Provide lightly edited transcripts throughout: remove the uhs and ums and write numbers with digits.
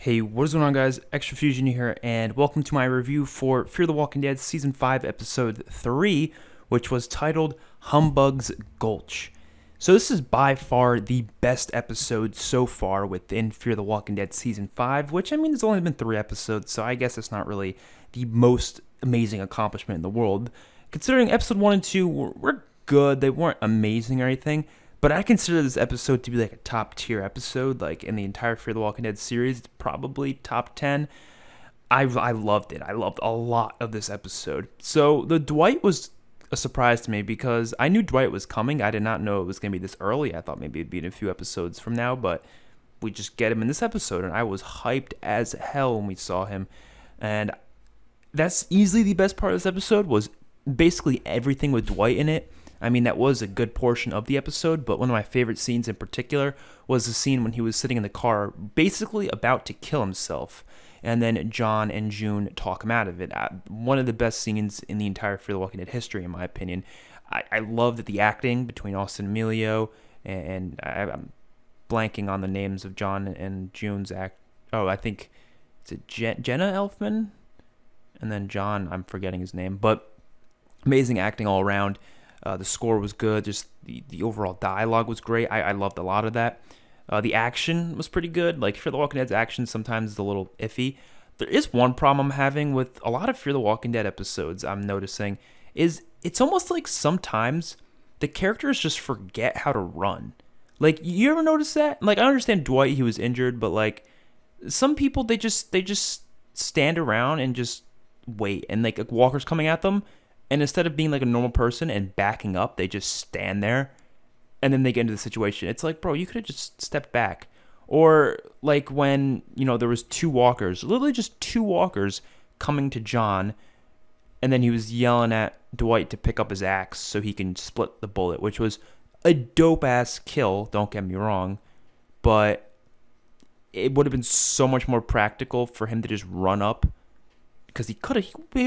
Hey, what is going on, guys? XpertFusion here, and welcome to my review for Fear the Walking Dead Season 5, Episode 3, which was titled Humbug's Gulch. So this is by far the best episode so far within Fear the Walking Dead Season 5, which, I mean, there's only been 3 episodes, so I guess it's not really the most amazing accomplishment in the world. Considering Episode 1 and 2 were good, they weren't amazing or anything, but I consider this episode to be like a top tier episode, like in the entire Fear the Walking Dead series. It's probably top 10. I loved it. I loved a lot of this episode. So the Dwight was a surprise to me because I knew Dwight was coming. I did not know it was going to be this early. I thought maybe it'd be in a few episodes from now, but we just get him in this episode, and I was hyped as hell when we saw him. And that's easily the best part of this episode, was basically everything with Dwight in it. I mean, that was a good portion of the episode, but one of my favorite scenes in particular was the scene when he was sitting in the car, basically about to kill himself, and then John and June talk him out of it. One of the best scenes in the entire Fear the Walking Dead history, in my opinion. I loved the acting between Austin Emilio, and I'm blanking on the names of John and June's act. Oh, I think it's Jenna Elfman, and then John, I'm forgetting his name, but amazing acting all around. The score was good. Just the overall dialogue was great. I loved a lot of that. The action was pretty good. Like, Fear the Walking Dead's action sometimes is a little iffy. There is one problem I'm having with a lot of Fear the Walking Dead episodes, I'm noticing, is it's almost like sometimes the characters just forget how to run. Like, you ever notice that? Like, I understand Dwight, he was injured, but like some people, they just stand around and just wait, and like Walker's coming at them, and instead of being like a normal person and backing up, they just stand there, and then they get into the situation. It's like, bro, you could have just stepped back. Or like when, there was 2 walkers, literally just 2 walkers coming to John, and then he was yelling at Dwight to pick up his axe so he can split the bullet, which was a dope-ass kill, don't get me wrong, but it would have been so much more practical for him to just run up, because he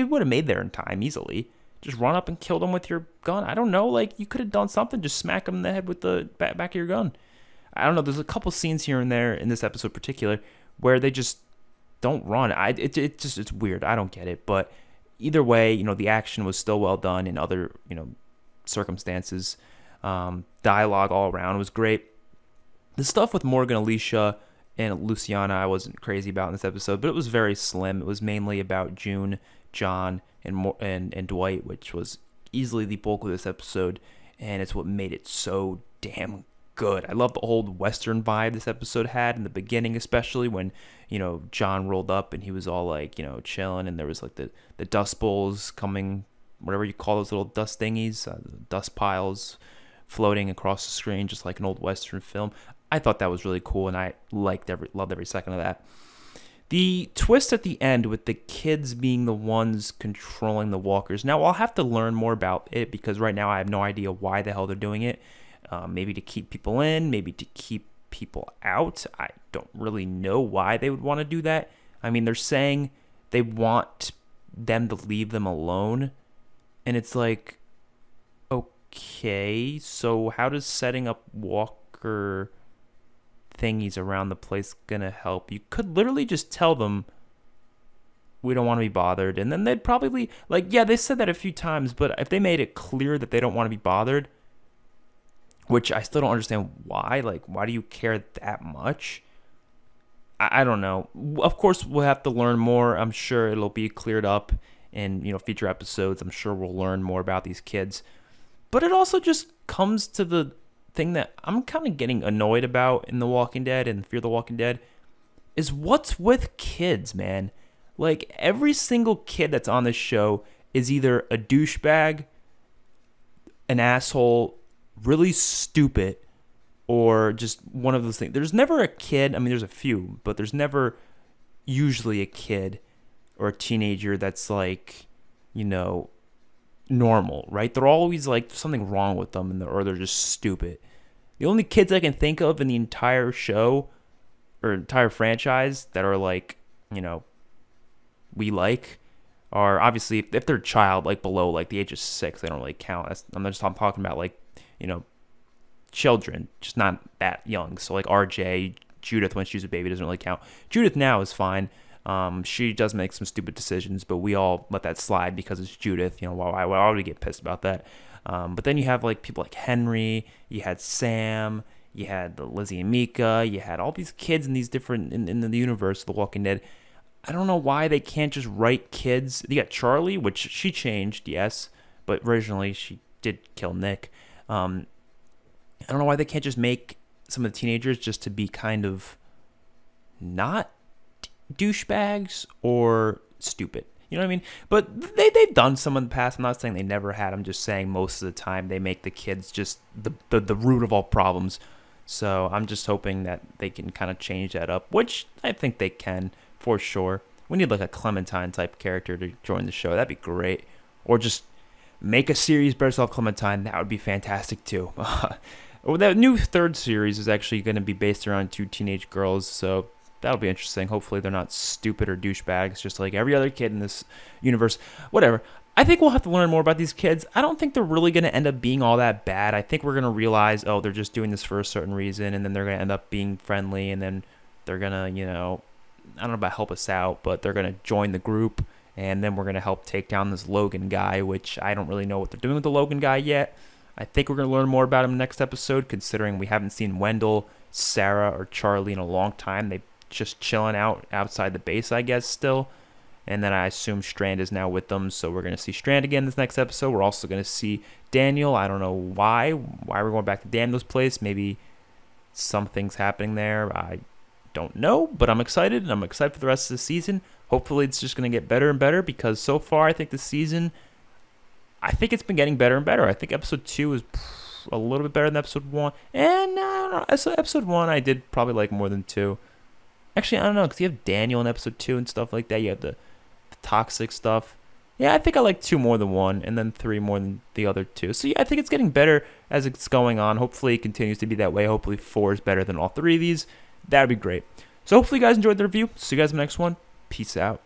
would have made there in time easily. Just run up and kill them with your gun. I don't know. Like, you could have done something. Just smack him in the head with the back of your gun. I don't know. There's a couple scenes here and there in this episode in particular where they just don't run. It's weird. I don't get it. But either way, the action was still well done in other, circumstances. Dialogue all around was great. The stuff with Morgan, Alicia, and Luciana I wasn't crazy about in this episode, but it was very slim. It was mainly about June, John, and Dwight, which was easily the bulk of this episode, and it's what made it so damn good. I love the old Western vibe this episode had in the beginning, especially when, John rolled up and he was all like, chilling, and there was like the dust bowls coming, whatever you call those little dust thingies, dust piles floating across the screen, just like an old Western film. I thought that was really cool, and I loved every second of that. The twist at the end with the kids being the ones controlling the walkers. Now, I'll have to learn more about it, because right now I have no idea why the hell they're doing it. Maybe to keep people in, maybe to keep people out. I don't really know why they would want to do that. I mean, they're saying they want them to leave them alone. And it's like, okay, so how does setting up walker thingies around the place gonna help? You could literally just tell them, we don't want to be bothered, and then they'd probably, like, yeah, they said that a few times, but if they made it clear that they don't want to be bothered, which I still don't understand why, like, why do you care that much? I don't know. Of course, we'll have to learn more. I'm sure it'll be cleared up in, future episodes. I'm sure we'll learn more about these kids, but it also just comes to the thing that I'm kind of getting annoyed about in The Walking Dead and Fear the Walking Dead, is what's with kids, man. Like, every single kid that's on this show is either a douchebag, an asshole, really stupid, or just one of those things. There's never a kid, I mean, there's a few, but there's never usually a kid or a teenager that's like, normal, right? They're always like, something wrong with them, or they're just stupid. The only kids I can think of in the entire show or entire franchise that are like, we like, are obviously, if they're a child, like below like the age of 6, they don't really count. I'm talking about like, children, just not that young. So like RJ, Judith, when she was a baby, doesn't really count. Judith now is fine. She does make some stupid decisions, but we all let that slide because it's Judith. Why would we get pissed about that? But then you have like people like Henry, you had Sam, you had Lizzie and Mika, you had all these kids in these different in the universe of The Walking Dead. I don't know why they can't just write kids. You got Charlie, which she changed, yes, but originally she did kill Nick. I don't know why they can't just make some of the teenagers just to be kind of not douchebags or stupid. You know what I mean? But they've done some in the past. I'm not saying they never had. I'm just saying most of the time they make the kids just the root of all problems. So I'm just hoping that they can kind of change that up, which I think they can for sure. We need like a Clementine type character to join the show. That'd be great. Or just make a series based off Clementine. That would be fantastic too. That new third series is actually going to be based around 2 teenage girls, so that'll be interesting. Hopefully they're not stupid or douchebags, just like every other kid in this universe. Whatever. I think we'll have to learn more about these kids. I don't think they're really going to end up being all that bad. I think we're going to realize, oh, they're just doing this for a certain reason, and then they're going to end up being friendly, and then they're going to, I don't know about help us out, but they're going to join the group, and then we're going to help take down this Logan guy, which I don't really know what they're doing with the Logan guy yet. I think we're going to learn more about him next episode, considering we haven't seen Wendell, Sarah, or Charlie in a long time. They just chilling outside the base, I guess, still. And then I assume Strand is now with them, so we're going to see Strand again this next episode. We're also going to see Daniel. I don't know why we're going back to Daniel's place. Maybe something's happening there. I don't know, but I'm excited, and I'm excited for the rest of the season. Hopefully it's just going to get better and better, because so far I think this season, I think it's been getting better and better. I think episode 2 is a little bit better than episode 1. And I don't know, so episode 1 I did probably like more than 2. Actually, I don't know, because you have Daniel in episode 2 and stuff like that. You have the toxic stuff. Yeah, I think I like 2 more than 1, and then 3 more than the other 2. So yeah, I think it's getting better as it's going on. Hopefully it continues to be that way. Hopefully 4 is better than all 3 of these. That would be great. So hopefully you guys enjoyed the review. See you guys in the next one. Peace out.